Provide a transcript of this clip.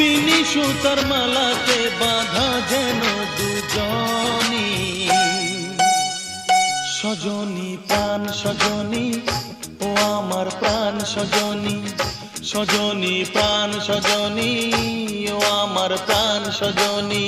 বিনি সুতার মালাতে বাঁধা যেন দুজনি। সজনী প্রাণ সজনী, ও আমার প্রাণ সজনী, সজনী প্রাণ সজনী, ও আমার প্রাণ সজনী।